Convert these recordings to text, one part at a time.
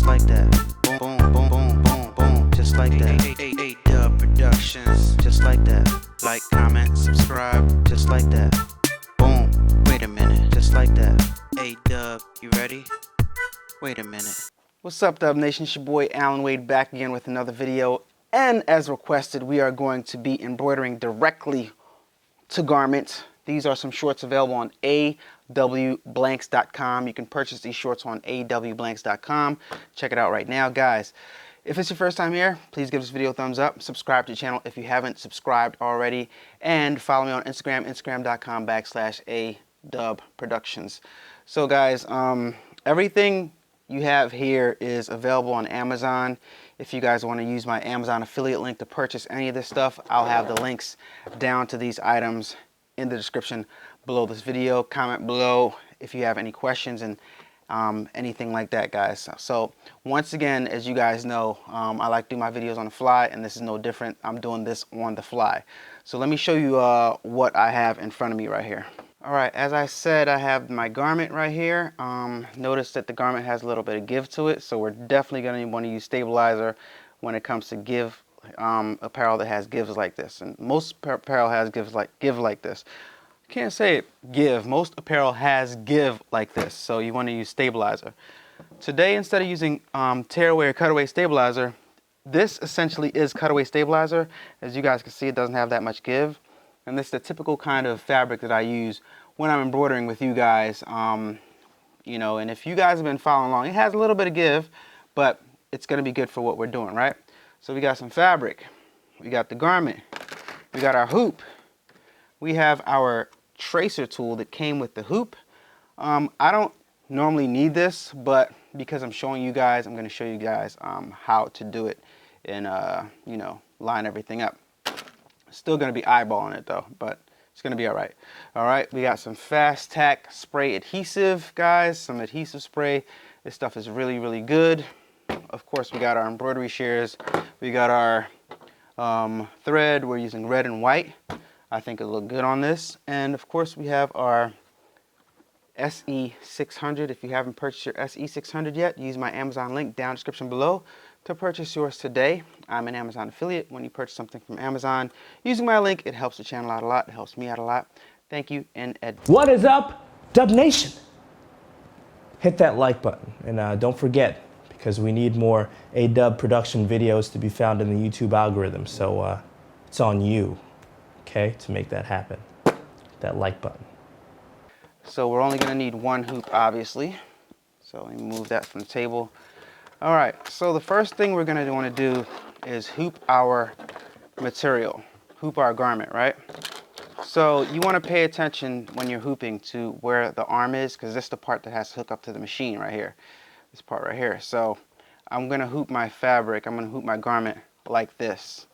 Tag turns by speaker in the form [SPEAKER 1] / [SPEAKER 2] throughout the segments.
[SPEAKER 1] like that. Boom, boom, boom, boom, boom, boom, just like that. A-Dubb Productions, just like that. Like, comment, subscribe, just like that. Boom, wait a minute, just like that. A-Dubb, you ready? Wait a minute. What's up, Dubb Nation? It's your boy Allan Wade back again with another video. And as requested, we are going to be embroidering directly to garments. These are some shorts available on adubbblanks.com. You can purchase these shorts on adubbblanks.com. Check it out right now, guys. If it's your first time here, please give this video a thumbs up. Subscribe to the channel if you haven't subscribed already. And follow me on Instagram, instagram.com/adubbproductions. So guys, everything you have here is available on Amazon. If you guys want to use my Amazon affiliate link to purchase any of this stuff, I'll have the links down to these items in the description below this video. Comment below if you have any questions and anything like that, guys. So once again, as you guys know, I like to do my videos on the fly, and this is no different. I'm doing this on the fly. So let me show you what I have in front of me right here. All right, as I said, I have my garment right here. Notice that the garment has a little bit of give to it, so we're definitely going to want to use stabilizer when it comes to give apparel that has gives like this. And most apparel has give like this. Can't say it give. Most apparel has give like this, so you want to use stabilizer. Today, instead of using tearaway or cutaway stabilizer, this essentially is cutaway stabilizer. As you guys can see, it doesn't have that much give. And this is the typical kind of fabric that I use when I'm embroidering with you guys. You know, and if you guys have been following along, it has a little bit of give, but it's going to be good for what we're doing, right? So we got some fabric, we got the garment, we got our hoop, we have our tracer tool that came with the hoop. I don't normally need this, but because I'm showing you guys, I'm going to show you guys how to do it and you know, line everything up. Still going to be eyeballing it though, but it's going to be all right. All right, we got some fast tack spray adhesive, guys, some adhesive spray. This stuff is really, really good. Of course, we got our embroidery shears. We got our thread. We're using red and white. I think it'll look good on this. And of course, we have our SE600. If you haven't purchased your SE600 yet, use my Amazon link down in the description below to purchase yours today. I'm an Amazon affiliate. When you purchase something from Amazon using my link, it helps the channel out a lot. It helps me out a lot. Thank you in advance.
[SPEAKER 2] What is up, Dubb Nation? Hit that like button, and don't forget, because we need more A-Dubb production videos to be found in the YouTube algorithm. So it's on you, okay, to make that happen. That like button.
[SPEAKER 1] So we're only going to need one hoop, obviously. So let me move that from the table. All right, so the first thing we're going to want to do is hoop our material, hoop our garment, right? So you want to pay attention when you're hooping to where the arm is, because this is the part that has to hook up to the machine right here, this part right here. So I'm going to hoop my fabric, I'm going to hoop my garment like this,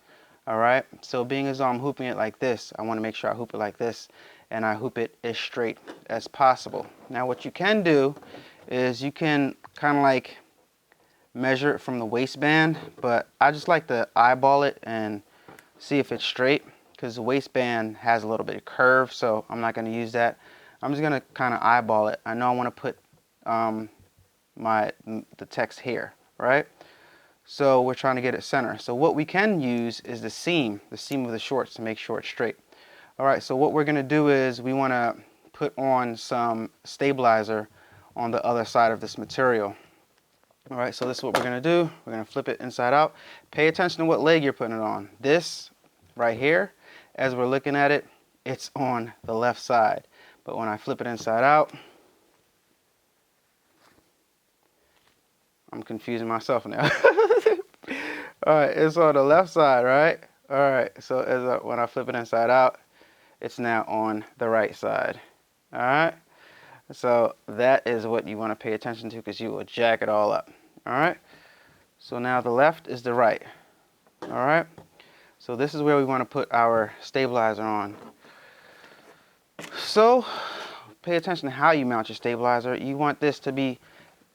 [SPEAKER 1] all right? So being as though I'm hooping it like this, I want to make sure I hoop it like this, and I hoop it as straight as possible. Now what you can do is you can kind of like measure it from the waistband, but I just like to eyeball it and see if it's straight, because the waistband has a little bit of curve, so I'm not going to use that. I'm just going to kind of eyeball it. I know I want to put the text here, right? So we're trying to get it center. So what we can use is the seam of the shorts to make sure it's straight. All right, so what we're going to do is we want to put on some stabilizer on the other side of this material. All right, so this is what we're going to do. We're going to flip it inside out. Pay attention to what leg you're putting it on. This right here, as we're looking at it, it's on the left side. But when I flip it inside out, I'm confusing myself now. All right, it's on the left side, right? All right, so when I flip it inside out, it's now on the right side. All right? So that is what you want to pay attention to, because you will jack it all up. All right? So now the left is the right. All right? So this is where we want to put our stabilizer on. So pay attention to how you mount your stabilizer. You want this to be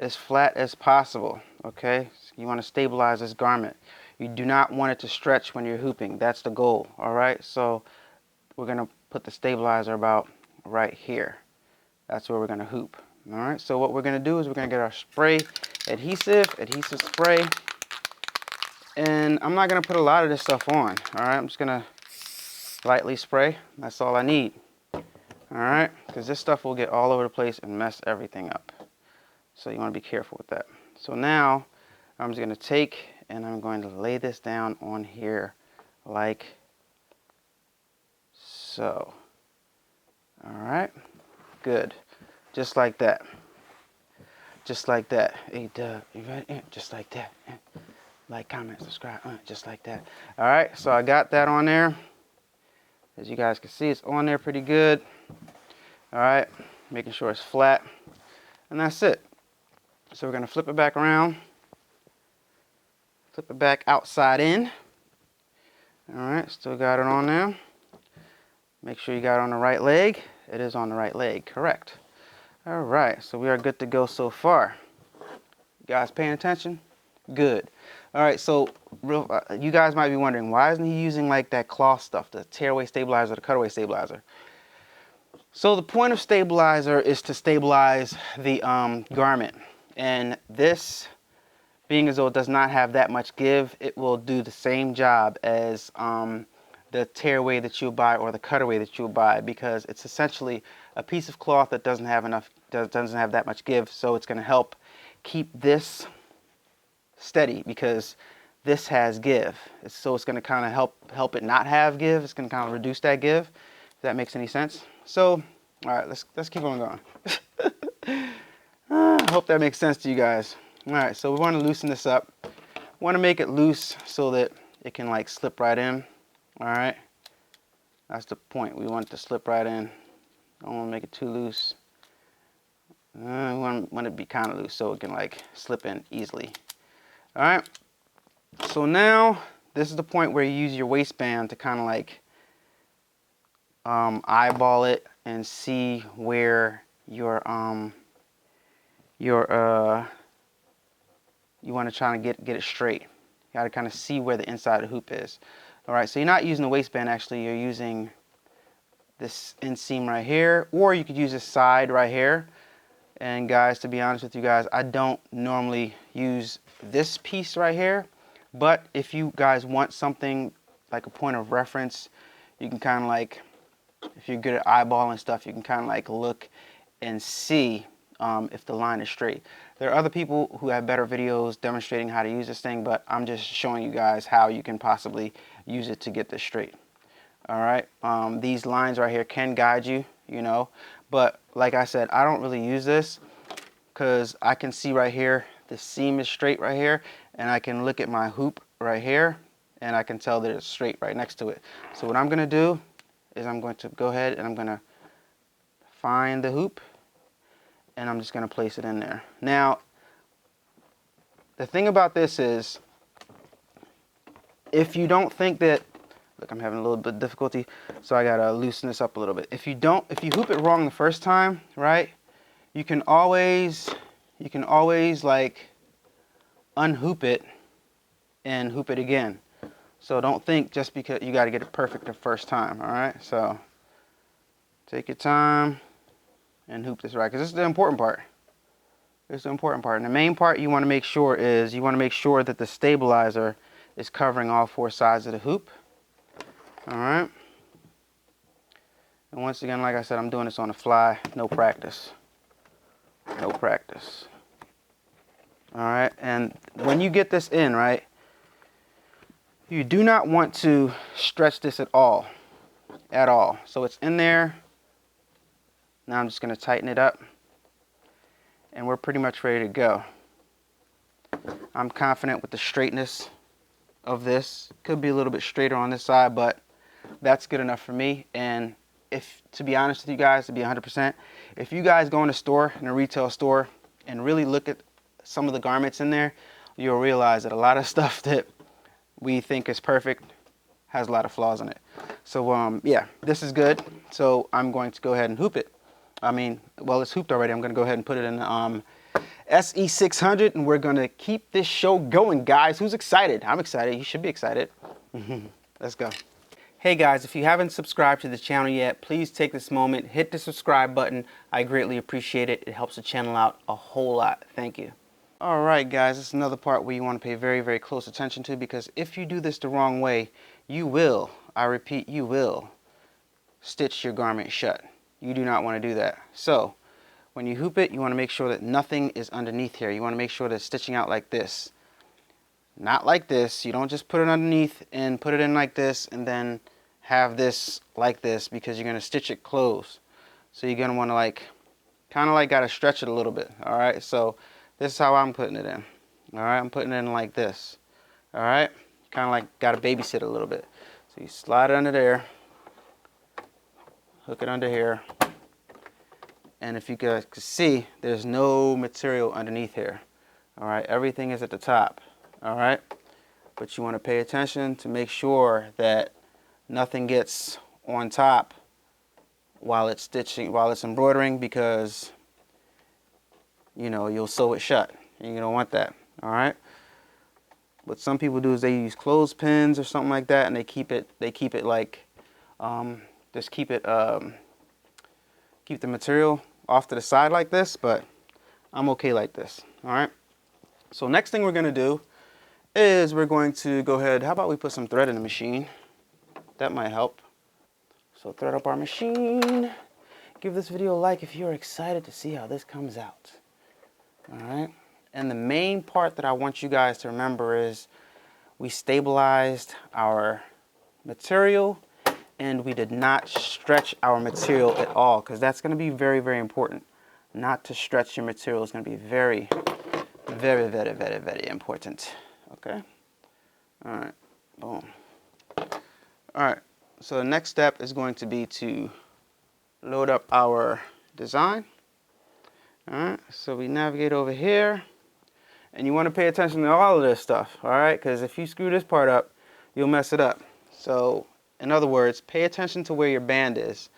[SPEAKER 1] as flat as possible. Okay? So you want to stabilize this garment. You do not want it to stretch when you're hooping. That's the goal. All right? So we're going to put the stabilizer about right here. That's where we're going to hoop. All right, so what we're gonna do is we're gonna get our spray adhesive spray. And I'm not gonna put a lot of this stuff on, all right? I'm just gonna lightly spray. That's all I need, all right? Because this stuff will get all over the place and mess everything up. So you wanna be careful with that. So now I'm just gonna take and I'm going to lay this down on here like so. All right, good. Just like that. Just like that. A-Dubb, you ready? Just like that. Like, comment, subscribe, just like that. All right, so I got that on there. As you guys can see, it's on there pretty good. All right, making sure it's flat. And that's it. So we're gonna flip it back around. Flip it back outside in. All right, still got it on there. Make sure you got it on the right leg. It is on the right leg, correct. All right, so we are good to go so far. You guys paying attention? Good. All right, so you guys might be wondering, why isn't he using like that cloth stuff, the tearaway stabilizer, the cutaway stabilizer? So the point of stabilizer is to stabilize the garment. And this, being as though it does not have that much give, it will do the same job as the tearaway that you'll buy or the cutaway that you'll buy, because it's essentially a piece of cloth that doesn't have that much give. So it's going to help keep this steady, because this has give. So it's going to kind of help it not have give. It's going to kind of reduce that give, if that makes any sense. So all right, let's keep on going. I hope that makes sense to you guys. All right, so we want to loosen this up. We want to make it loose so that it can like slip right in. All right, that's the point. We want it to slip right in. Don't want to make it too loose. We want it to be kind of loose so it can like slip in easily. All right, so now this is the point where you use your waistband to kind of like eyeball it and see where you want to try to get it straight. You got to kind of see where the inside of the hoop is. All right, so you're not using the waistband, actually. You're using this inseam right here, or you could use this side right here. And guys, to be honest with you guys, I don't normally use this piece right here, but if you guys want something like a point of reference, you can kind of like, if you're good at eyeballing stuff, you can kind of like look and see if the line is straight. There are other people who have better videos demonstrating how to use this thing, but I'm just showing you guys how you can possibly use it to get this straight. All right, these lines right here can guide you, you know, but like I said, I don't really use this because I can see right here, the seam is straight right here, and I can look at my hoop right here, and I can tell that it's straight right next to it. So what I'm going to do is I'm going to go ahead and I'm going to find the hoop, and I'm just going to place it in there. Now, the thing about this is, if you don't think that, look, I'm having a little bit of difficulty, so I gotta loosen this up a little bit. If you hoop it wrong the first time, right, you can always like unhoop it and hoop it again. So don't think just because you got to get it perfect the first time. All right, so take your time and hoop this right, because this is the important part. This is the important part. And the main part you want to make sure is that the stabilizer is covering all four sides of the hoop. All right. And once again, like I said, I'm doing this on the fly, no practice. No practice. All right, and when you get this in, right, you do not want to stretch this at all. So it's in there. Now I'm just going to tighten it up, and we're pretty much ready to go. I'm confident with the straightness of this. Could be a little bit straighter on this side, but that's good enough for me. And if, to be honest with you guys, to be 100%, if you guys go in a store, in a retail store, and really look at some of the garments in there, you'll realize that a lot of stuff that we think is perfect has a lot of flaws in it. So yeah, this is good. So I'm going to go ahead and hoop it. I mean, well, it's hooped already. I'm going to go ahead and put it in the SE600, and we're going to keep this show going, guys. Who's excited? I'm excited. You should be excited. Let's go. Hey guys, if you haven't subscribed to the channel yet, please take this moment, hit the subscribe button. I greatly appreciate it. It helps the channel out a whole lot. Thank you. All right, guys, this is another part where you want to pay very, very close attention to, because if you do this the wrong way, you will, I repeat, you will stitch your garment shut. You do not want to do that. So when you hoop it, you want to make sure that nothing is underneath here. You want to make sure that it's stitching out like this. Not like this. You don't just put it underneath and put it in like this and then have this like this, because you're going to stitch it closed. So you're going to want to like, kind of like got to stretch it a little bit. All right. So this is how I'm putting it in. All right. I'm putting it in like this. All right. Kind of like got to babysit a little bit. So you slide it under there. Hook it under here. And if you guys can see, there's no material underneath here. All right. Everything is at the top. All right, but you want to pay attention to make sure that nothing gets on top while it's stitching, while it's embroidering, because you know you'll sew it shut and you don't want that. All right. What some people do is they use clothespins or something like that, and they keep it like just keep the material off to the side like this. But I'm okay like this. All right. So next thing we're gonna do is we're going to go ahead, how about we put some thread in the machine? That might help. So thread up our machine. Give this video a like if you're excited to see how this comes out. All right. And the main part that I want you guys to remember is we stabilized our material and we did not stretch our material at all, because that's going to be very, very important. Not to stretch your material is going to be very, very, very, very, very important. Okay. All right. Boom. All right. So the next step is going to be to load up our design. All right. So we navigate over here, and you want to pay attention to all of this stuff. All right. Because if you screw this part up, you'll mess it up. So in other words, pay attention to where your band is.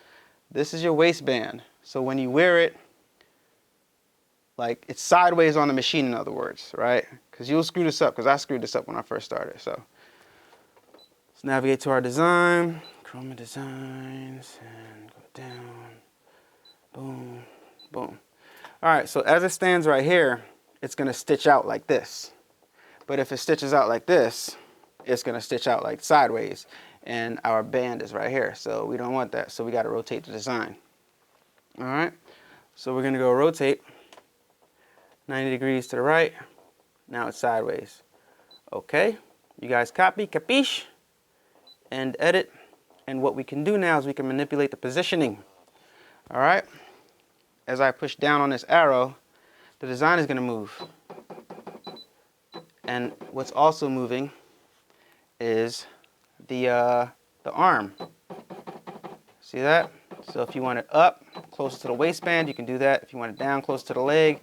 [SPEAKER 1] This is your waistband. So when you wear it, like it's sideways on the machine, in other words, right? Because you'll screw this up, because I screwed this up when I first started. So let's navigate to our design, Chroma Designs, and go down, boom, boom. All right, so as it stands right here, it's going to stitch out like this. But if it stitches out like this, it's going to stitch out like sideways. And our band is right here, so we don't want that. So we got to rotate the design. All right, so we're going to go rotate 90 degrees to the right. Now it's sideways. Okay, you guys copy, capiche, and edit. And what we can do now is we can manipulate the positioning. All right, as I push down on this arrow, the design is going to move. And what's also moving is the arm. See that? So if you want it up, closer to the waistband, you can do that. If you want it down, close to the leg,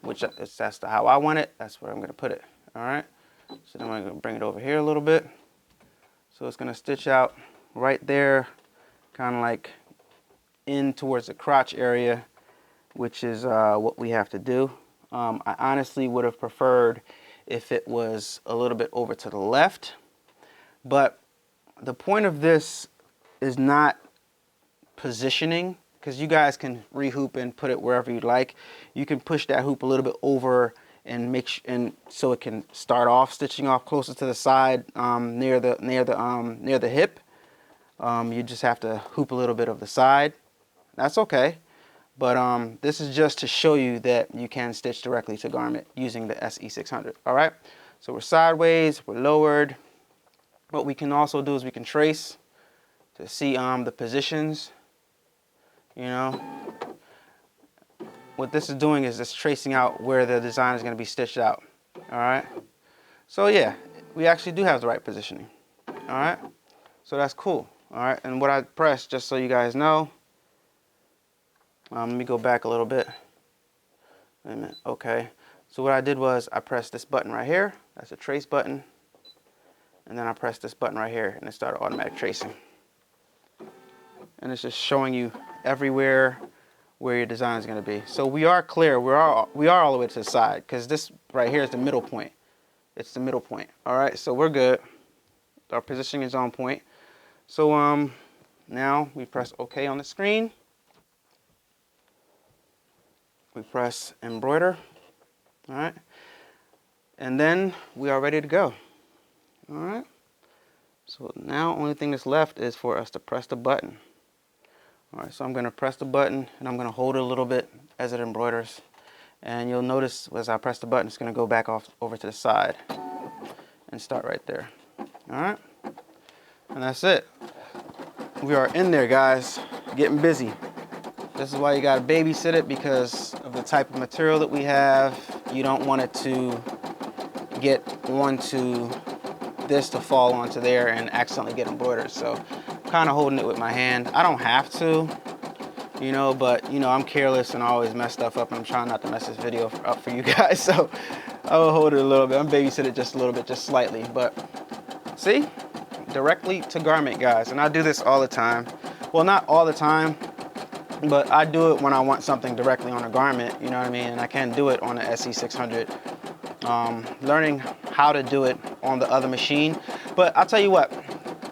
[SPEAKER 1] which that's how I want it, that's where I'm going to put it. All right. So then I'm going to bring it over here a little bit. So it's going to stitch out right there, kind of like in towards the crotch area, which is what we have to do. I honestly would have preferred if it was a little bit over to the left, but the point of this is not positioning, because you guys can rehoop and put it wherever you like. You can push that hoop a little bit over and so it can start off stitching off closer to the side, near the hip. You just have to hoop a little bit of the side. That's okay. But this is just to show you that you can stitch directly to garment using the SE600. All right. So we're sideways, we're lowered. What we can also do is we can trace to see the positions. You know, what this is doing is just tracing out where the design is going to be stitched out. All right. So yeah, we actually do have the right positioning. All right. So that's cool. All right. And what I pressed, just so you guys know, let me go back a little bit. Wait a minute. Okay. So what I did was I pressed this button right here. That's a trace button. And then I pressed this button right here, and it started automatic tracing. And it's just showing you everywhere where your design is going to be. So we are clear. We are all the way to the side, because this right here is the middle point. It's the middle point. All right. So we're good. Our positioning is on point. So now we press OK on the screen. We press embroider. All right. And then we are ready to go. All right. So now only thing that's left is for us to press the button. All right, so I'm going to press the button and I'm going to hold it a little bit as it embroiders. And you'll notice as I press the button, it's going to go back off over to the side and start right there. All right. And that's it. We are in there, guys, getting busy. This is why you got to babysit it, because of the type of material that we have. You don't want it to get onto this to fall onto there and accidentally get embroidered. So I'm kind of holding it with my hand. I don't have to, you know, but you know, I'm careless and I always mess stuff up, and I'm trying not to mess this video up for you guys. So I'll hold it a little bit. I'm babysitting it just a little bit, just slightly, but see, directly to garment, guys. And I do this all the time. Well, not all the time, but I do it when I want something directly on a garment, you know what I mean? And I can do it on the SE600. Learning how to do it on the other machine. But I'll tell you what,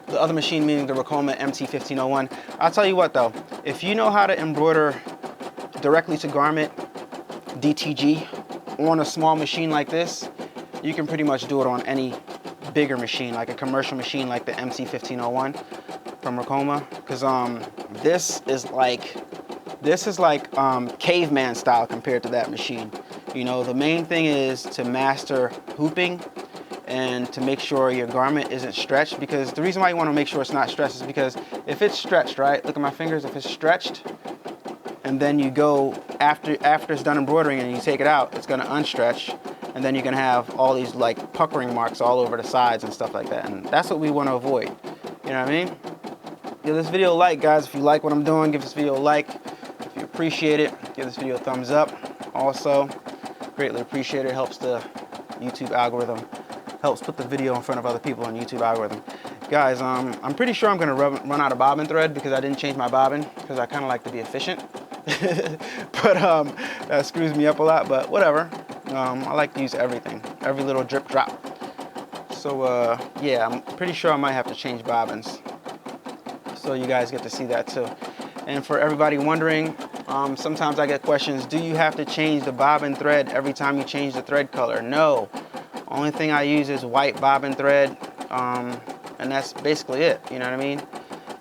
[SPEAKER 1] the other machine meaning the Ricoma MT1501. I'll tell you what though, if you know how to embroider directly to garment, DTG, on a small machine like this, you can pretty much do it on any bigger machine, like a commercial machine like the MT1501 from Ricoma. Because this is like caveman style compared to that machine. You know, the main thing is to master hooping and to make sure your garment isn't stretched, because the reason why you want to make sure it's not stretched is because if it's stretched, right, look at my fingers, if it's stretched and then you go after it's done embroidering and you take it out, it's going to unstretch, and then you're going to have all these like puckering marks all over the sides and stuff like that, and that's what we want to avoid. You know what I mean? Give this video a like, guys. If you like what I'm doing, give this video a like. If you appreciate it, give this video a thumbs up. Also, greatly appreciate it. Helps the YouTube algorithm, helps put the video in front of other people on YouTube algorithm. Guys, I'm pretty sure I'm gonna run out of bobbin thread because I didn't change my bobbin, because I kind of like to be efficient. But that screws me up a lot, but whatever. I like to use everything, every little drip drop. So yeah, I'm pretty sure I might have to change bobbins, so you guys get to see that too. And for everybody wondering, sometimes I get questions, do you have to change the bobbin thread every time you change the thread color? No. Only thing I use is white bobbin thread, and that's basically it, you know what I mean?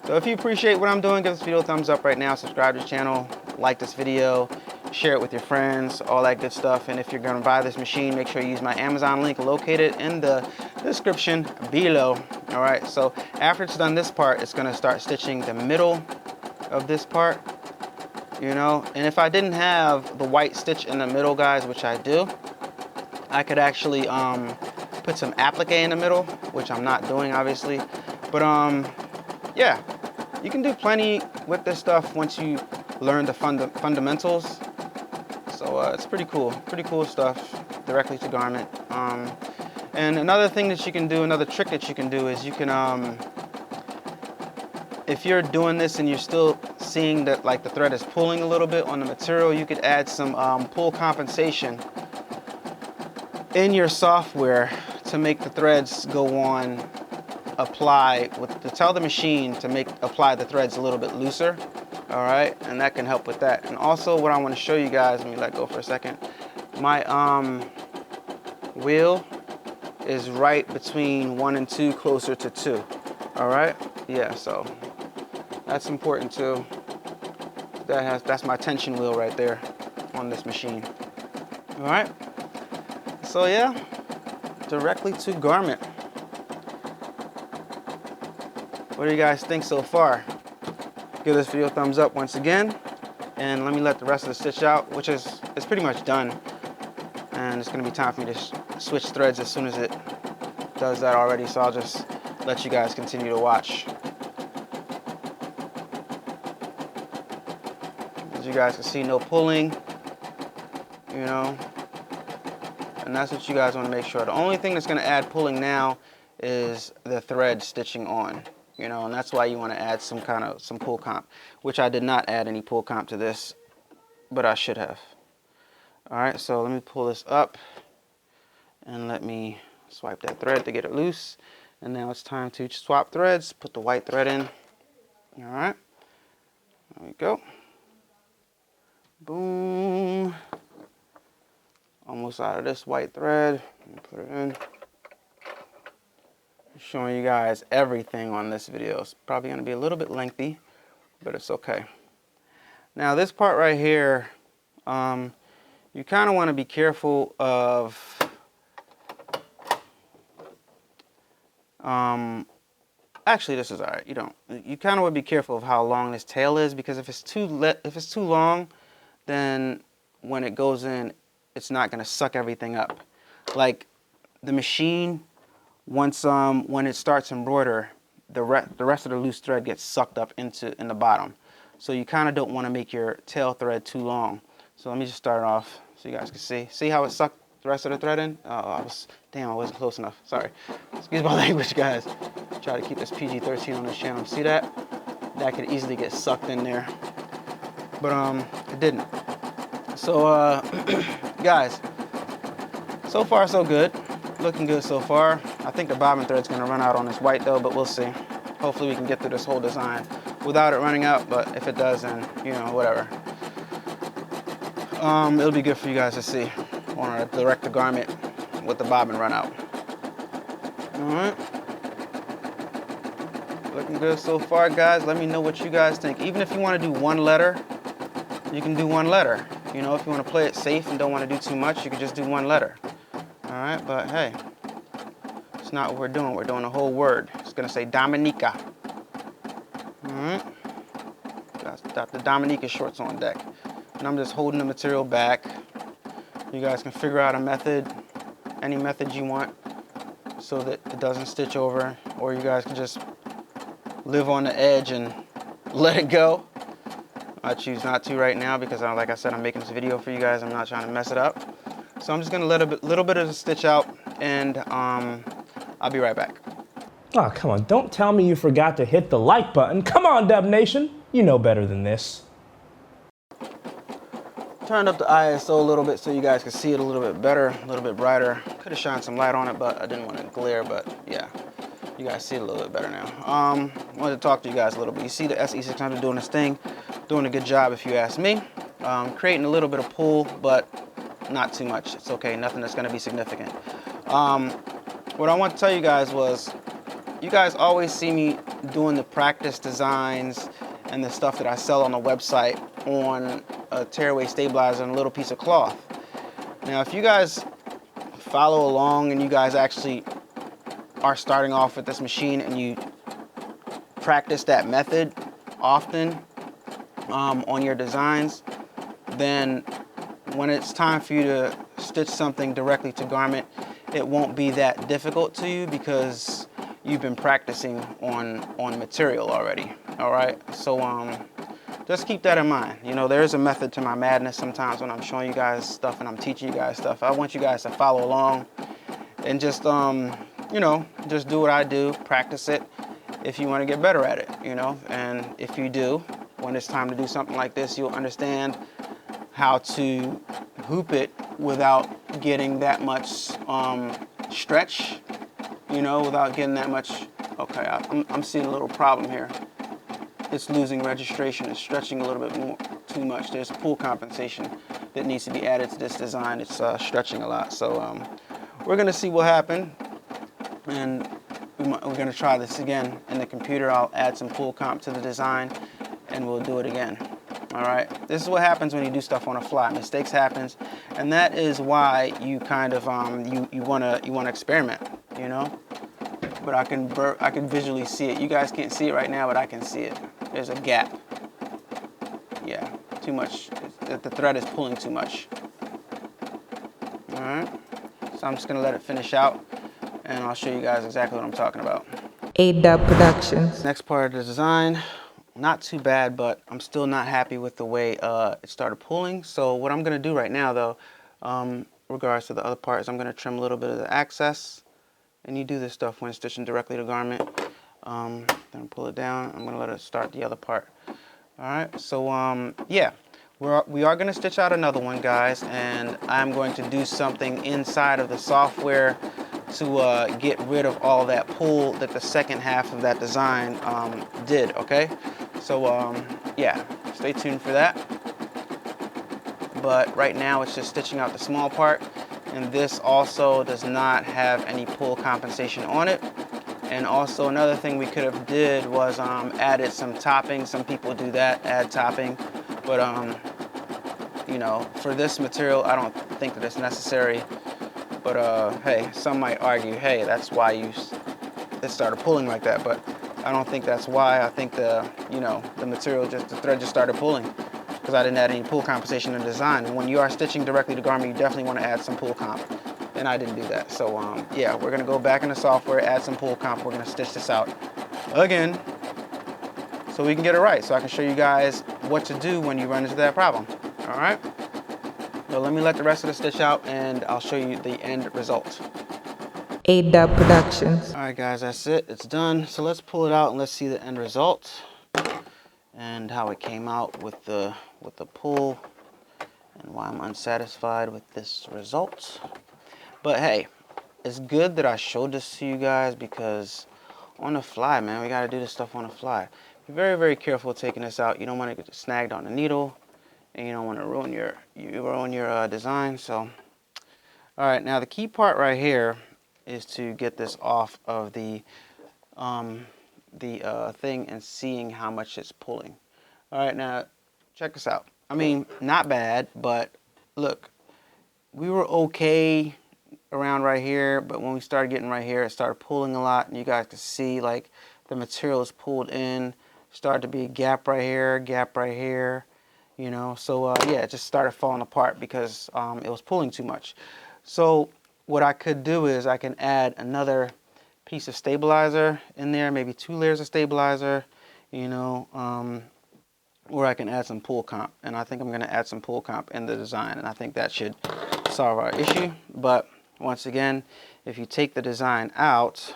[SPEAKER 1] So if you appreciate what I'm doing, give this video a thumbs up right now, subscribe to the channel, like this video, share it with your friends, all that good stuff. And if you're gonna buy this machine, make sure you use my Amazon link located in the description below. All right, so after it's done this part, it's gonna start stitching the middle of this part, you know. And if I didn't have the white stitch in the middle, guys, which I do, I could actually put some applique in the middle, which I'm not doing obviously, but yeah, you can do plenty with this stuff once you learn the fundamentals. So it's pretty cool stuff, directly to garment. And another thing that you can do, another trick that you can do is you can, if you're doing this and you're still seeing that like the thread is pulling a little bit on the material, you could add some pull compensation in your software to make the threads go on, to tell the machine to apply the threads a little bit looser. All right, and that can help with that. And also what I want to show you guys, let me let go for a second. My wheel is right between 1 and 2, closer to 2. All right, yeah, so that's important too. That's my tension wheel right there on this machine. All right, so yeah, directly to garment. What do you guys think so far? Give this video a thumbs up once again, and let me let the rest of the stitch out, which is, it's pretty much done. And it's gonna be time for me to switch threads as soon as it does that already, so I'll just let you guys continue to watch. As you guys can see, no pulling, you know, and that's what you guys wanna make sure. The only thing that's gonna add pulling now is the thread stitching on. You know, and that's why you want to add some pull comp, which I did not add any pull comp to this, but I should have. All right, so let me pull this up and let me swipe that thread to get it loose. And now it's time to swap threads, put the white thread in. All right, there we go. Boom. Almost out of this white thread. Put it in. Showing you guys everything on this video. It's probably going to be a little bit lengthy, but it's okay. Now this part right here, you kind of want to be careful of actually this is all right. You kind of would be careful of how long this tail is, because if it's too long, then when it goes in, it's not going to suck everything up. Like the machine, once when it starts embroider, the rest of the loose thread gets sucked up in the bottom. So you kind of don't want to make your tail thread too long. So let me just start off so you guys can see. See how it sucked the rest of the thread in? Oh, damn, I wasn't close enough. Sorry. Excuse my language, guys. Try to keep this PG-13 on this channel. See that? That could easily get sucked in there. But it didn't. So guys, so far so good. Looking good so far. I think the bobbin thread's gonna run out on this white though, but we'll see. Hopefully we can get through this whole design without it running out, but if it does, then, whatever. It'll be good for you guys to see on a direct to garment with the bobbin run out. Alright. Looking good so far, guys. Let me know what you guys think. Even if you want to do one letter, you can do one letter. If you want to play it safe and don't want to do too much, you can just do one letter. Alright, but hey, it's not what we're doing. We're doing a whole word. It's going to say Dominica. Alright. Got the Dominica shorts on deck. And I'm just holding the material back. You guys can figure out a method, any method you want, so that it doesn't stitch over. Or you guys can just live on the edge and let it go. I choose not to right now because, like I said, I'm making this video for you guys. I'm not trying to mess it up. So I'm just going to let a little bit of the stitch out, and I'll be right back.
[SPEAKER 2] Oh, come on. Don't tell me you forgot to hit the like button. Come on, Dub Nation. You know better than this.
[SPEAKER 1] Turned up the ISO a little bit so you guys can see it a little bit better, a little bit brighter. Could have shined some light on it, but I didn't want to glare, but yeah. You guys see it a little bit better now. Wanted to talk to you guys a little bit. You see the SE600 doing this thing, doing a good job if you ask me. Creating a little bit of pull, but not too much. It's okay, nothing that's going to be significant. What I want to tell you guys was, you guys always see me doing the practice designs and the stuff that I sell on the website on a tearaway stabilizer and a little piece of cloth. Now, if you guys follow along and you guys actually are starting off with this machine and you practice that method often on your designs, then when it's time for you to stitch something directly to garment, it won't be that difficult to you because you've been practicing on material already. All right, so just keep that in mind. There's a method to my madness sometimes when I'm showing you guys stuff and I'm teaching you guys stuff. I want you guys to follow along and just just do what I do, practice it if you want to get better at it, and if you do, when it's time to do something like this, you'll understand how to hoop it without getting that much stretch, without getting that much. Okay, I'm seeing a little problem here. It's losing registration. It's stretching a little bit too much. There's pull compensation that needs to be added to this design. It's stretching a lot. So we're going to see what happens. And we're going to try this again in the computer. I'll add some pull comp to the design and we'll do it again. All right. This is what happens when you do stuff on the fly. Mistakes happens, and that is why you kind of you want to experiment, But I can visually see it. You guys can't see it right now, but I can see it. There's a gap. Yeah, too much. The thread is pulling too much. All right. So I'm just going to let it finish out, and I'll show you guys exactly what I'm talking about.
[SPEAKER 3] A-Dubb Productions.
[SPEAKER 1] Next part of the design, not too bad, but I'm still not happy with the way it started pulling. So what I'm going to do right now, though, regards to the other parts, I'm going to trim a little bit of the excess. And you do this stuff when stitching directly to garment. Then pull it down. I'm going to let it start the other part. All right, so yeah, we are going to stitch out another one, guys, and I'm going to do something inside of the software to get rid of all that pull that the second half of that design did, okay? So yeah, stay tuned for that. But right now it's just stitching out the small part, and this also does not have any pull compensation on it. And also another thing we could have did was added some topping. Some people do that, add topping, but you know, for this material I don't think that it's necessary. But hey, some might argue, hey, that's why it started pulling like that, but I don't think that's why. I think the material, the thread just started pulling because I didn't add any pull compensation in the design. And when you are stitching directly to garment, you definitely want to add some pull comp, and I didn't do that. So yeah, we're gonna go back in the software, add some pull comp. We're gonna stitch this out again so we can get it right, so I can show you guys what to do when you run into that problem. All right, so let me let the rest of the stitch out and I'll show you the end result.
[SPEAKER 3] A-Dubb Productions.
[SPEAKER 1] All right, guys, that's it. It's done. So let's pull it out and let's see the end result and how it came out with the pull and why I'm unsatisfied with this result. But hey, it's good that I showed this to you guys because on the fly, man, we got to do this stuff on the fly. Be very, very careful taking this out. You don't want to get snagged on the needle, and you don't want to ruin your design. So, all right, now the key part right here is to get this off of the thing and seeing how much it's pulling. All right, now check this out. I mean, not bad, but look, we were okay around right here, but when we started getting right here, it started pulling a lot, and you guys can see like the material is pulled in. Started to be a gap right here, you know. So yeah, it just started falling apart because it was pulling too much. So what I could do is I can add another piece of stabilizer in there, maybe 2 layers of stabilizer, you know, or I can add some pull comp. And I think I'm going to add some pull comp in the design, and I think that should solve our issue. But once again, if you take the design out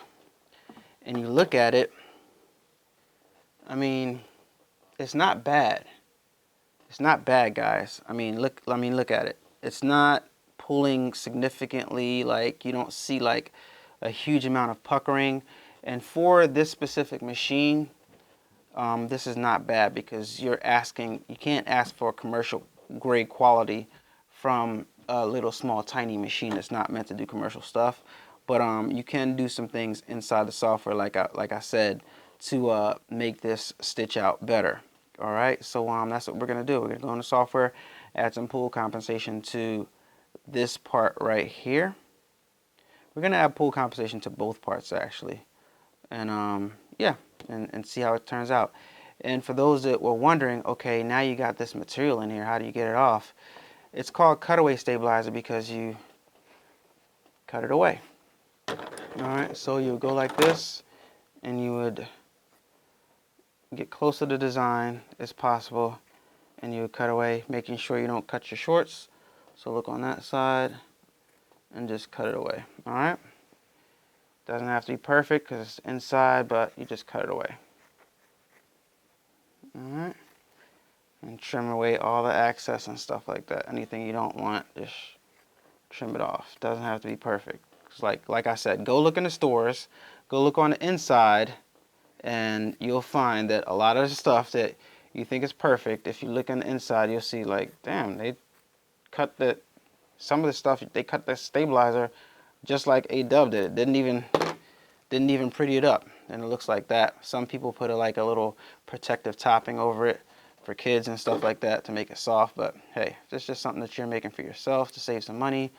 [SPEAKER 1] and you look at it, I mean, it's not bad. It's not bad, guys. I mean, look at it. It's not pulling significantly, like you don't see like a huge amount of puckering. And for this specific machine, this is not bad because you can't ask for commercial grade quality from a little small tiny machine that's not meant to do commercial stuff. But you can do some things inside the software, like I said, to make this stitch out better. All right, so that's what we're gonna do. We're gonna go in the software, add some pull compensation to this part right here. We're gonna add pull compensation to both parts actually, and yeah, and see how it turns out. And for those that were wondering, okay, now you got this material in here, how do you get it off? It's called Cutaway Stabilizer because you cut it away. All right, so you would go like this, and you would get close to the design as possible, and you would cut away, making sure you don't cut your shorts. So look on that side and just cut it away. All right, doesn't have to be perfect because it's inside, but you just cut it away. All right, and trim away all the excess and stuff like that. Anything you don't want, just trim it off. Doesn't have to be perfect. It's like I said, go look in the stores, go look on the inside, and you'll find that a lot of the stuff that you think is perfect, if you look on the inside, you'll see like, damn, they cut some of the stuff, they cut the stabilizer just like A-Dubb did. Didn't even pretty it up, and it looks like that. Some people put like a little protective topping over it for kids and stuff like that to make it soft, but hey, if it's just something that you're making for yourself to save some money,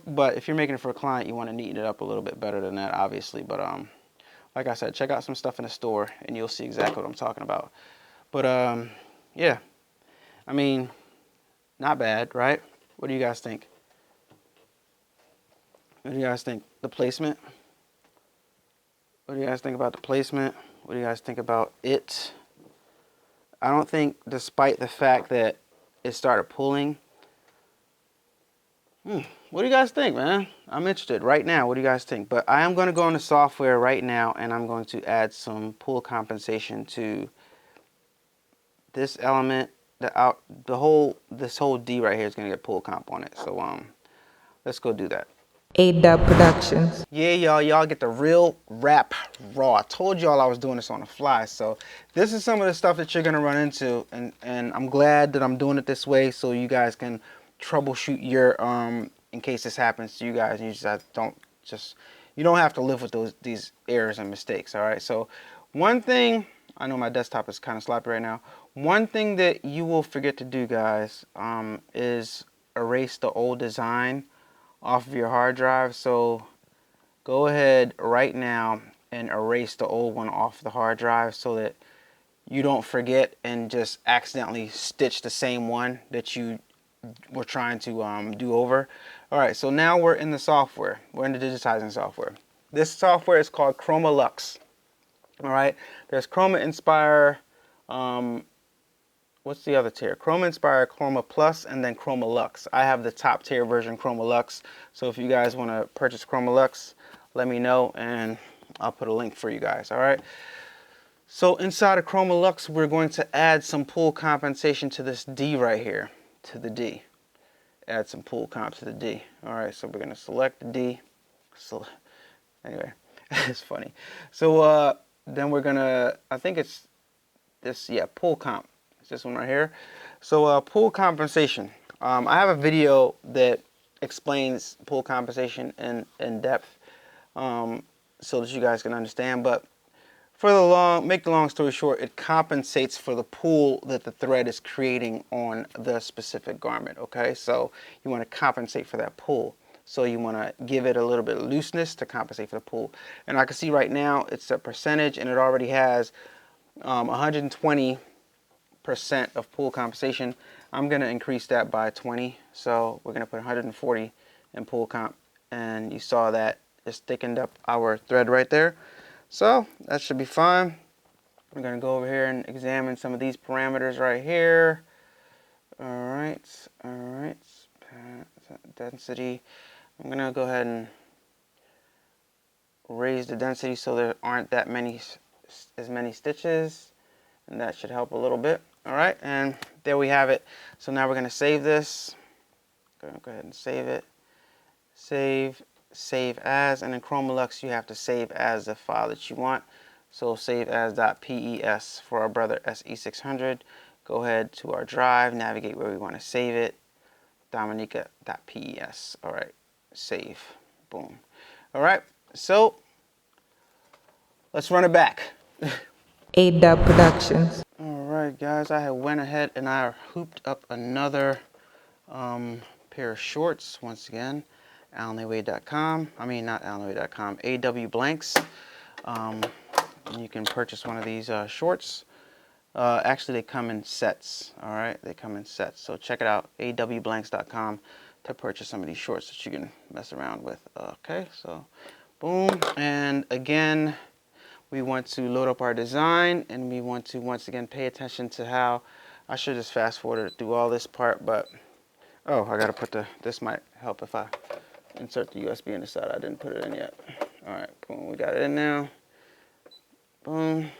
[SPEAKER 1] but if you're making it for a client, you want to neaten it up a little bit better than that, obviously. But like I said, check out some stuff in the store and you'll see exactly what I'm talking about. But yeah, I mean, not bad, right? What do you guys think? What do you guys think? The placement? What do you guys think about the placement? What do you guys think about it? I don't think, despite the fact that it started pulling, what do you guys think, man? I'm interested right now. What do you guys think? But I am going to go into software right now, and I'm going to add some pull compensation to this element. This whole D right here is going to get pull comp on it. So let's go do that.
[SPEAKER 3] A-Dubb Productions.
[SPEAKER 1] Yeah, y'all get the real rap raw. I told y'all I was doing this on the fly. So this is some of the stuff that you're gonna run into, and I'm glad that I'm doing it this way so you guys can troubleshoot your in case this happens to you guys and you don't have to live with these errors and mistakes. All right. So one thing, I know my desktop is kind of sloppy right now. One thing that you will forget to do, guys, is erase the old design off of your hard drive. So go ahead right now and erase the old one off the hard drive so that you don't forget and just accidentally stitch the same one that you were trying to do over. All right, so now we're in the software. We're in the digitizing software. This software is called Chroma Lux. All right, there's Chroma Inspire. What's the other tier? Chroma Inspire, Chroma Plus, and then Chroma Lux. I have the top tier version, Chroma Lux. So if you guys want to purchase Chroma Lux, let me know and I'll put a link for you guys. All right. So inside of Chroma Lux, we're going to add some pool compensation to this D right here, to the D. Add some pool comp to the D. All right. So we're going to select the D. Anyway, it's funny. So then we're going to, I think it's this, yeah, pool comp. This one right here. So pool compensation. I have a video that explains pool compensation in depth, so that you guys can understand. But make the long story short, it compensates for the pool that the thread is creating on the specific garment. Okay, so you want to compensate for that pool. So you want to give it a little bit of looseness to compensate for the pool. And I can see right now it's a percentage, and it already has 120% of pool compensation. I'm going to increase that by 20, so we're going to put 140 in pool comp, and you saw that it's thickened up our thread right there, so that should be fine. We're going to go over here and examine some of these parameters right here. All right, density. I'm going to go ahead and raise the density so there aren't as many stitches, and that should help a little bit. All right, and there we have it. So now we're going to save this. Go ahead and save it. Save as, and in Chroma Lux you have to save as the file that you want. So save as .pes for our brother SE600. Go ahead to our drive, navigate where we want to save it. Dominica.pes. All right, save. Boom. All right, so let's run it back.
[SPEAKER 3] A-Dubb Productions.
[SPEAKER 1] Alright guys, I went ahead and I hooped up another pair of shorts once again. AllanLeeway.com. I mean, not AllanLeeway.com. A-W blanks. You can purchase one of these shorts. Actually, they come in sets. Alright, they come in sets. So check it out. awblanks.com to purchase some of these shorts that you can mess around with. Okay, so boom. And again, we want to load up our design, and we want to once again pay attention to how, I should just fast forward through all this part, but oh, I gotta put this might help if I insert the USB in the side. I didn't put it in yet. All right, boom, we got it in now. Boom.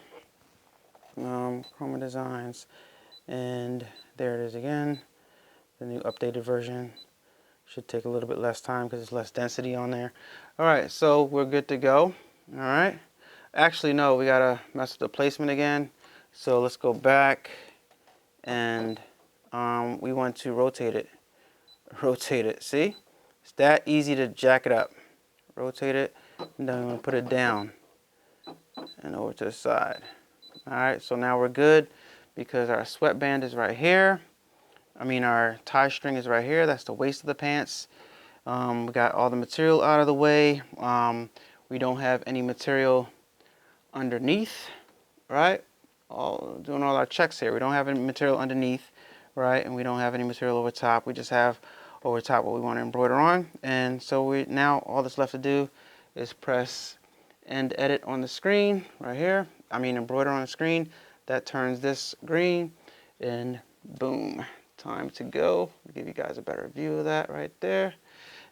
[SPEAKER 1] Chroma Designs, and there it is again. The new updated version. Should take a little bit less time because it's less density on there. All right, so we're good to go. All right. Actually, no, we gotta mess with the placement again. So let's go back, and we want to rotate it. Rotate it. See? It's that easy to jack it up. Rotate it, and then we're gonna put it down and over to the side. All right, so now we're good because our sweatband is right here. I mean, our tie string is right here. That's the waist of the pants. We got all the material out of the way. We don't have any material underneath, right? Doing all our checks here. We don't have any material underneath, right? And we don't have any material over top. We just have over top what we want to embroider on. And so now all that's left to do is press end edit on the screen right here. I mean, embroider on the screen. That turns this green, and boom, time to go. I'll give you guys a better view of that right there.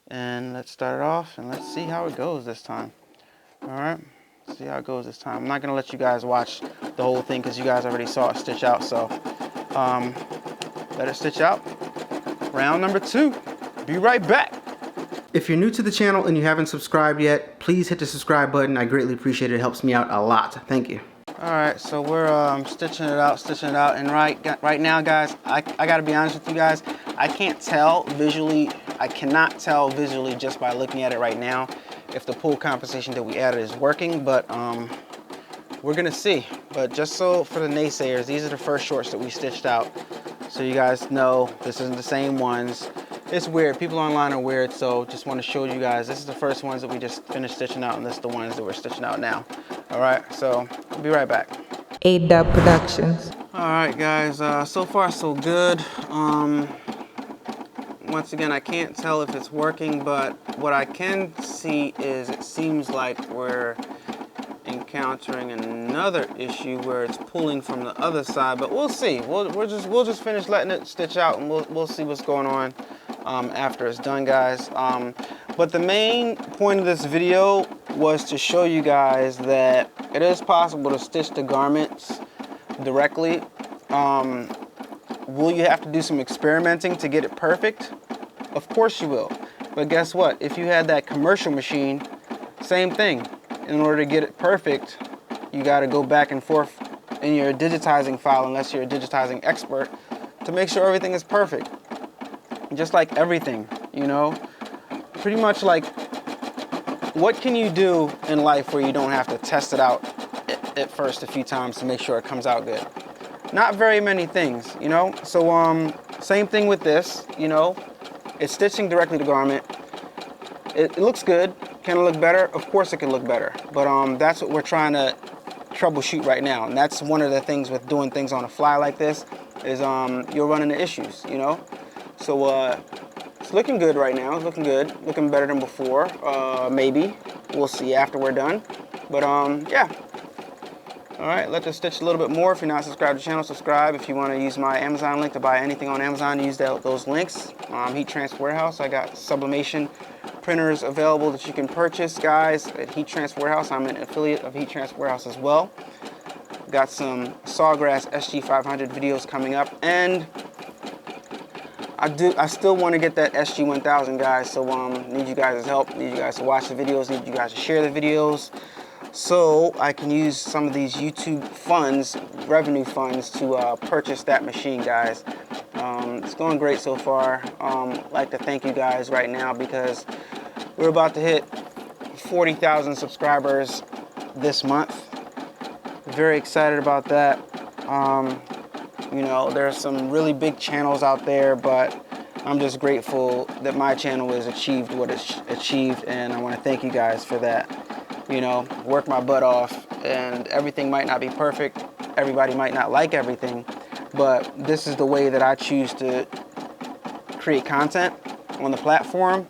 [SPEAKER 1] And let's start it off, and let's see how it goes this time. All right. See how it goes this time. I'm not going to let you guys watch the whole thing because you guys already saw it stitch out. So let it stitch out. Round number 2. Be right back. If you're new to the channel and you haven't subscribed yet, please hit the subscribe button. I greatly appreciate it. It helps me out a lot. Thank you. All right, so we're stitching it out, and right now, guys, I gotta be honest with you guys. I can't tell visually. I cannot tell visually just by looking at it right now if the pull compensation that we added is working, but we're gonna see. But just so for the naysayers, these are the first shorts that we stitched out, so you guys know this isn't the same ones. It's weird. People online are weird, so just want to show you guys. This is the first ones that we just finished stitching out, and this is the ones that we're stitching out now. All right, so we'll be right back.
[SPEAKER 3] A-Dubb Productions.
[SPEAKER 1] All right, guys. So far, so good. Once again, I can't tell if it's working, but what I can see is it seems like we're encountering another issue where it's pulling from the other side. But we'll see. We'll just finish letting it stitch out, and we'll see what's going on. After it's done, guys. But the main point of this video was to show you guys that it is possible to stitch the garments directly. Will you have to do some experimenting to get it perfect? Of course you will. But guess what? If you had that commercial machine, same thing. In order to get it perfect, you got to go back and forth in your digitizing file, unless you're a digitizing expert, to make sure everything is perfect. Just like everything, you know, pretty much like, what can you do in life where you don't have to test it out at first a few times to make sure it comes out good? Not very many things, you know. So same thing with this, you know, it's stitching directly to garment. It looks good. Can it look better? Of course it can look better, but that's what we're trying to troubleshoot right now. And that's one of the things with doing things on the fly like this, is you're running into issues, you know. So it's looking good right now. It's looking good, looking better than before. Maybe we'll see after we're done. But yeah. All right, let's just stitch a little bit more. If you're not subscribed to the channel, subscribe. If you want to use my Amazon link to buy anything on Amazon, use those links. Heat Transfer Warehouse. I got sublimation printers available that you can purchase, guys, at Heat Transfer Warehouse. I'm an affiliate of Heat Transfer Warehouse as well. Got some Sawgrass SG500 videos coming up, and I still want to get that SG1000, guys, so need you guys' help, need you guys to watch the videos, need you guys to share the videos, so I can use some of these YouTube funds, revenue funds, to purchase that machine, guys. It's going great so far. I'd like to thank you guys right now, because we're about to hit 40,000 subscribers this month. Very excited about that. You know, there's some really big channels out there, but I'm just grateful that my channel has achieved what it's achieved, and I want to thank you guys for that. You know, work my butt off, and everything might not be perfect. Everybody might not like everything, but this is the way that I choose to create content on the platform.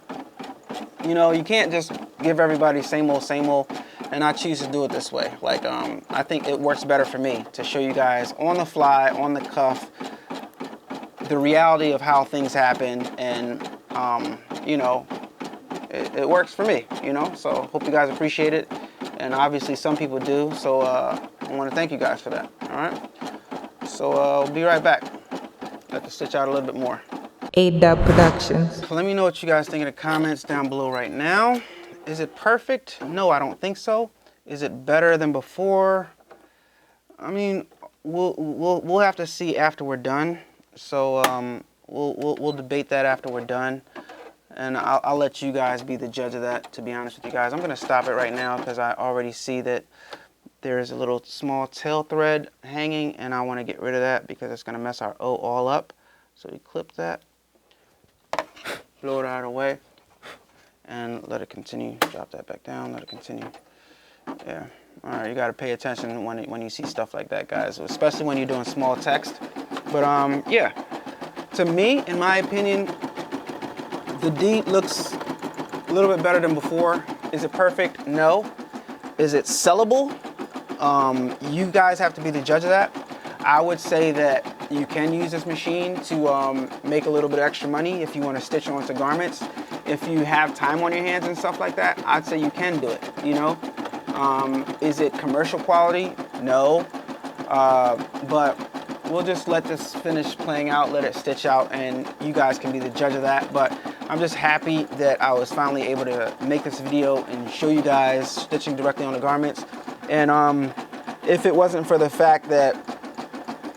[SPEAKER 1] You know, you can't just give everybody same old, and I choose to do it this way. Like, I think it works better for me to show you guys on the fly, on the cuff, the reality of how things happen, and you know, it works for me, you know. So hope you guys appreciate it, and obviously some people do. So I want to thank you guys for that. All right. So we'll be right back. Let the stitch out a little bit more.
[SPEAKER 3] A-Dubb Productions.
[SPEAKER 1] So let me know what you guys think in the comments down below right now. Is it perfect? No, I don't think so. Is it better than before? I mean, we'll have to see after we're done. So we'll debate that after we're done, and I'll let you guys be the judge of that. To be honest with you guys, I'm gonna stop it right now because I already see that there's a little small tail thread hanging, and I want to get rid of that because it's gonna mess our O all up. So we clip that, blow it out of the way, and let it continue. Drop that back down, let it continue. Yeah. All right, you got to pay attention when you see stuff like that, guys, especially when you're doing small text. But yeah, to me, in my opinion, the D looks a little bit better than before. Is it perfect? No. Is it sellable? You guys have to be the judge of that. I would say that you can use this machine to make a little bit of extra money if you want to stitch onto garments. If you have time on your hands and stuff like that, I'd say you can do it, you know. Is it commercial quality? No. But we'll just let this finish playing out, let it stitch out, and you guys can be the judge of that. But I'm just happy that I was finally able to make this video and show you guys stitching directly on the garments. And if it wasn't for the fact that,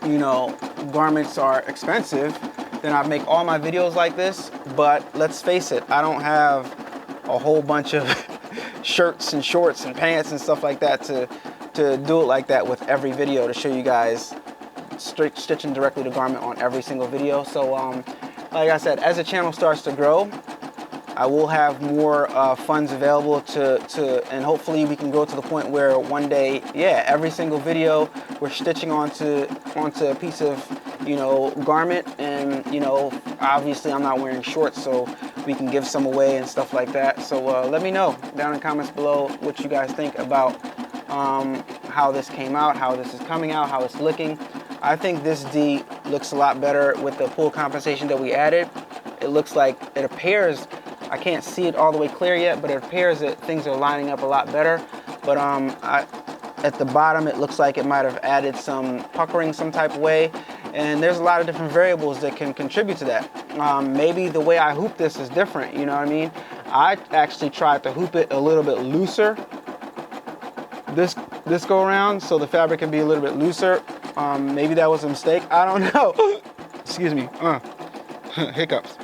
[SPEAKER 1] you know, garments are expensive, then I'd make all my videos like this. But let's face it, I don't have a whole bunch of shirts and shorts and pants and stuff like that to do it like that with every video, to show you guys stitching directly the garment on every single video. So like I said, as the channel starts to grow, I will have more funds available and hopefully we can grow to the point where one day, yeah, every single video we're stitching onto a piece of, you know, garment. And, you know, obviously I'm not wearing shorts, so we can give some away and stuff like that. So let me know down in the comments below what you guys think about how this came out, how this is coming out, how it's looking. I think this D looks a lot better with the pull compensation that we added. It looks like, it appears, I can't see it all the way clear yet, but it appears that things are lining up a lot better. But at the bottom, it looks like it might have added some puckering some type of way. And there's a lot of different variables that can contribute to that. Maybe the way I hoop this is different, you know what I mean? I actually tried to hoop it a little bit looser this go around, so the fabric can be a little bit looser. Maybe that was a mistake, I don't know. Excuse me, hiccups.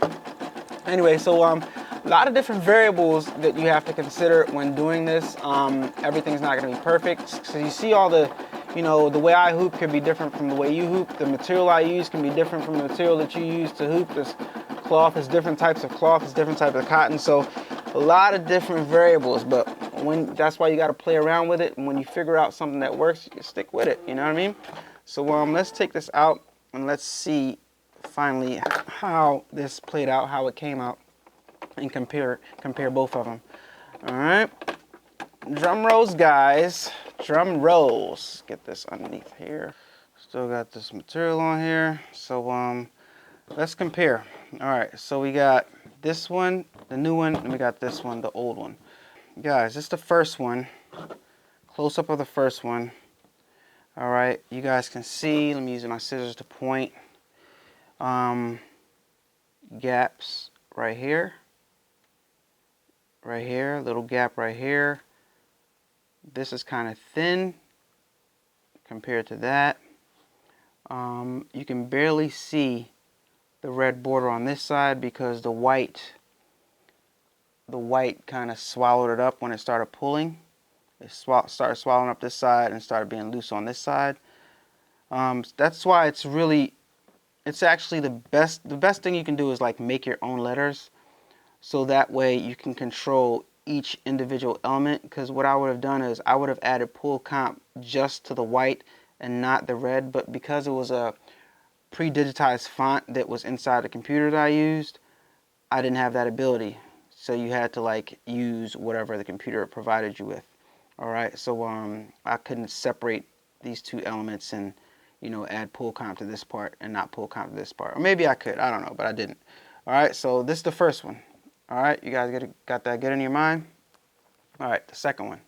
[SPEAKER 1] Anyway, so a lot of different variables that you have to consider when doing this. Everything's not going to be perfect. So you see all the, you know, the way I hoop can be different from the way you hoop. The material I use can be different from the material that you use to hoop. This cloth is different types of cloth, it's different types of cotton. So a lot of different variables, but that's why you got to play around with it. And when you figure out something that works, you stick with it. You know what I mean? So let's take this out and let's see finally how this played out, how it came out, and compare both of them. All right, drum rolls, guys, drum rolls. Get this underneath here. Still got this material on here. So let's compare. All right, so we got this one, the new one, and we got this one, the old one. Guys, this is the first one. Close up of the first one. All right, you guys can see, let me use my scissors to point. Gaps right here, little gap right here. This is kind of thin compared to that. You can barely see the red border on this side because the white kind of swallowed it up when it started pulling. It started swallowing up this side and started being loose on this side. That's why it's actually the best thing you can do is like make your own letters, so that way you can control each individual element. Because what I would have done is I would have added pull comp just to the white and not the red, but because it was a pre-digitized font that was inside the computer that I used, I didn't have that ability. So you had to like use whatever the computer provided you with. All right, so I couldn't separate these two elements and, you know, add pull comp to this part and not pull comp to this part. Or maybe I could, I don't know, but I didn't. All right, so this is the first one. All right, you guys got that good in your mind? All right, the second one.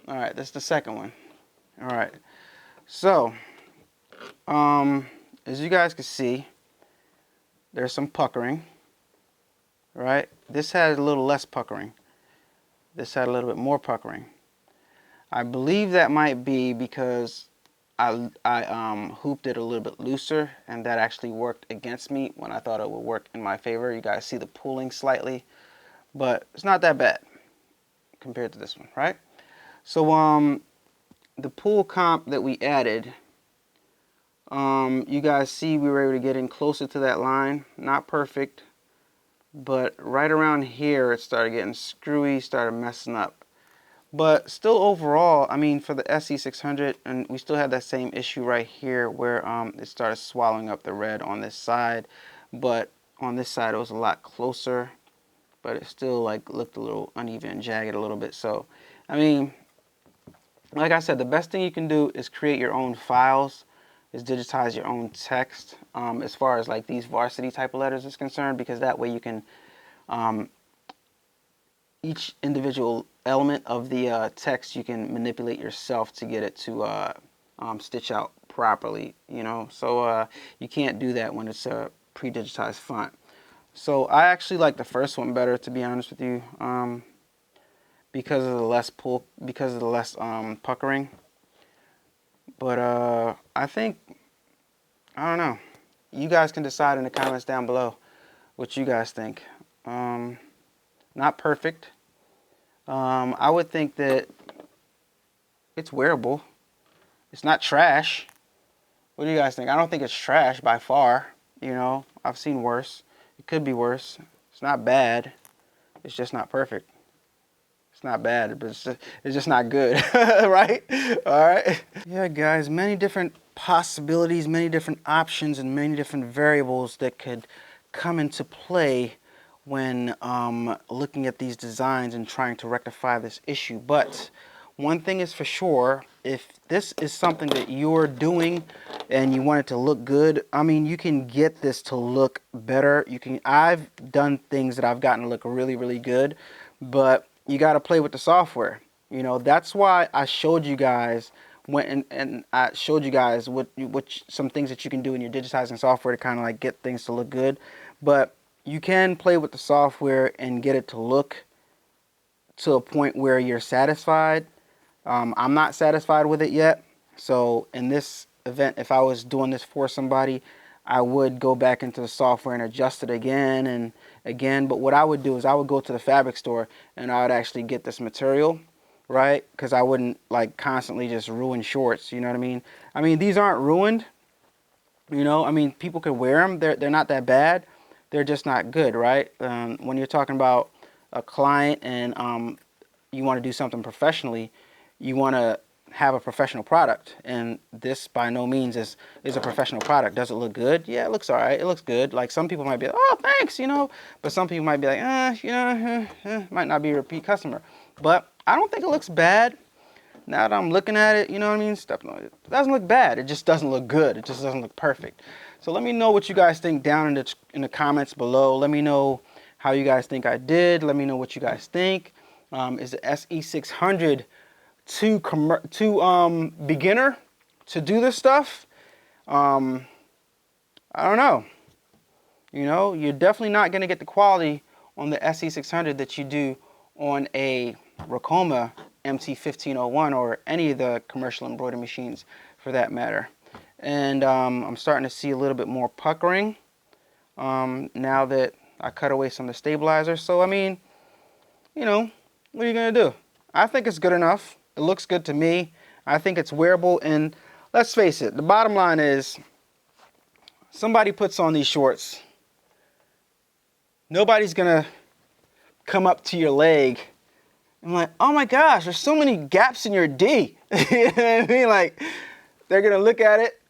[SPEAKER 1] All right, this is the second one. All right, so as you guys can see, there's some puckering. All right, this had a little less puckering. This had a little bit more puckering. I believe that might be because I hooped it a little bit looser, and that actually worked against me when I thought it would work in my favor. You guys see the pulling slightly, but it's not that bad compared to this one, right? So the pull comp that we added, you guys see we were able to get in closer to that line. Not perfect, but right around here it started getting screwy, started messing up. But still overall, I mean, for the SE600, and we still had that same issue right here where it started swallowing up the red on this side. But on this side it was a lot closer, but it still like looked a little uneven and jagged a little bit. So, I mean, like I said, the best thing you can do is create your own files, is digitize your own text as far as like these varsity type of letters is concerned, because that way you can, each individual element of the text you can manipulate yourself to get it to stitch out properly, you know. So you can't do that when it's a pre-digitized font. So I actually like the first one better, to be honest with you, because of the less pull, because of the less puckering. But I think, I don't know. You guys can decide in the comments down below what you guys think. Not perfect. I would think that it's wearable. It's not trash. What do you guys think? I don't think it's trash by far. You know, I've seen worse. It could be worse. It's not bad. It's just not perfect. It's not bad, but it's just not good, right? All right. Yeah, guys, many different possibilities, many different options, and many different variables that could come into play when looking at these designs and trying to rectify this issue. But one thing is for sure, if this is something that you're doing and you want it to look good, I mean, you can get this to look better. I've done things that I've gotten to look really, really good, but you got to play with the software. You know, that's why I showed you guys and I showed you guys what some things that you can do in your digitizing software to kind of like get things to look good. But you can play with the software and get it to look to a point where you're satisfied. I'm not satisfied with it yet. So in this event, if I was doing this for somebody, I would go back into the software and adjust it again and again. But what I would do is I would go to the fabric store and I would actually get this material, right? Because I wouldn't like constantly just ruin shorts. You know what I mean? I mean, these aren't ruined. You know, I mean, people could wear them. They're not that bad. They're just not good, right? When you're talking about a client and you want to do something professionally, you want to have a professional product, and this by no means is a professional product. Does it look good? Yeah, it looks all right. It looks good. Like some people might be like, oh, thanks, you know, but some people might be like, you know, might not be a repeat customer. But I don't think it looks bad. Now that I'm looking at it, you know what I mean? It doesn't look bad. It just doesn't look good. It just doesn't look perfect. So let me know what you guys think down in the comments below. Let me know how you guys think I did. Let me know what you guys think. Is the SE600 too beginner to do this stuff? I don't know. You know, you're definitely not going to get the quality on the SE600 that you do on a Racoma MT1501 or any of the commercial embroidery machines for that matter. And I'm starting to see a little bit more puckering now that I cut away some of the stabilizer. So, I mean, you know, what are you going to do? I think it's good enough. It looks good to me. I think it's wearable. And let's face it, the bottom line is somebody puts on these shorts. Nobody's going to come up to your leg and like, oh my gosh, there's so many gaps in your D. You know what I mean? Like, they're going to look at it.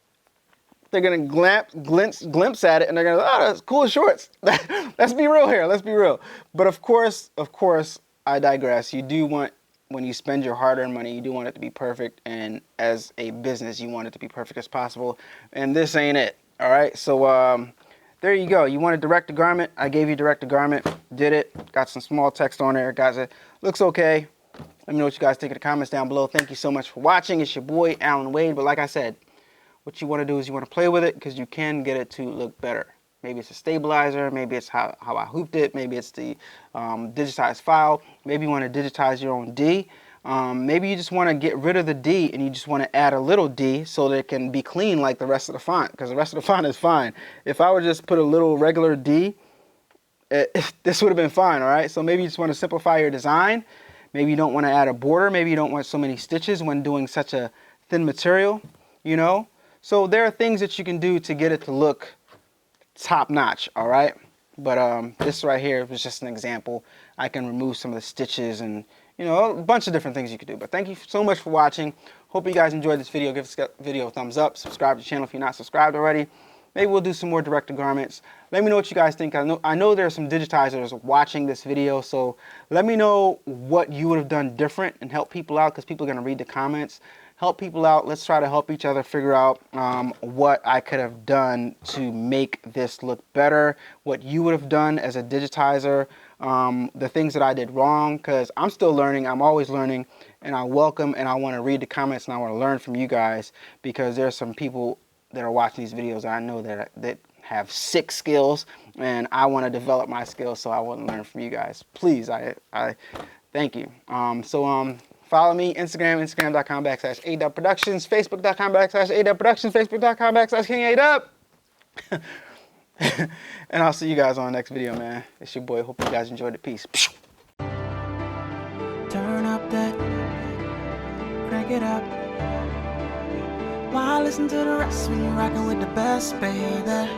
[SPEAKER 1] They're going to glimpse at it, and they're going to, oh, that's cool shorts. Let's be real here. Let's be real. But of course, I digress. You do want, when you spend your hard-earned money, you do want it to be perfect. And as a business, you want it to be perfect as possible. And this ain't it. All right. So there you go. You want to direct the garment. I gave you direct the garment. Did it. Got some small text on there. Guys, it looks okay. Let me know what you guys think in the comments down below. Thank you so much for watching. It's your boy, Allan Wade. But like I said, what you want to do is you want to play with it because you can get it to look better. Maybe it's a stabilizer. Maybe it's how I hooped it. Maybe it's the digitized file. Maybe you want to digitize your own D. Maybe you just want to get rid of the D and you just want to add a little D so that it can be clean like the rest of the font, because the rest of the font is fine. If I would just put a little regular D, this would have been fine, all right? So maybe you just want to simplify your design. Maybe you don't want to add a border. Maybe you don't want so many stitches when doing such a thin material, you know? So there are things that you can do to get it to look top notch, all right? But this right here was just an example. I can remove some of the stitches and, you know, a bunch of different things you could do. But thank you so much for watching. Hope you guys enjoyed this video. Give this video a thumbs up. Subscribe to the channel if you're not subscribed already. Maybe we'll do some more direct to garments. Let me know what you guys think. I know there are some digitizers watching this video, so let me know what you would have done different and help people out, because people are going to read the comments. Help people out. Let's try to help each other figure out what I could have done to make this look better, what you would have done as a digitizer, the things that I did wrong, because I'm still learning. I'm always learning, and I welcome and I want to read the comments and I want to learn from you guys, because there's some people that are watching these videos I know that have sick skills and I want to develop my skills, so I want to learn from you guys. Please, I thank you. Follow me, instagram.com/adubbproductions, facebook.com/adubbproductions, facebook.com/King A-Dubb. And I'll see you guys on the next video, man. It's your boy. Hope you guys enjoyed the piece.
[SPEAKER 4] Turn up that, crank it up. Why listen to the rest when you're rocking with the best, baby?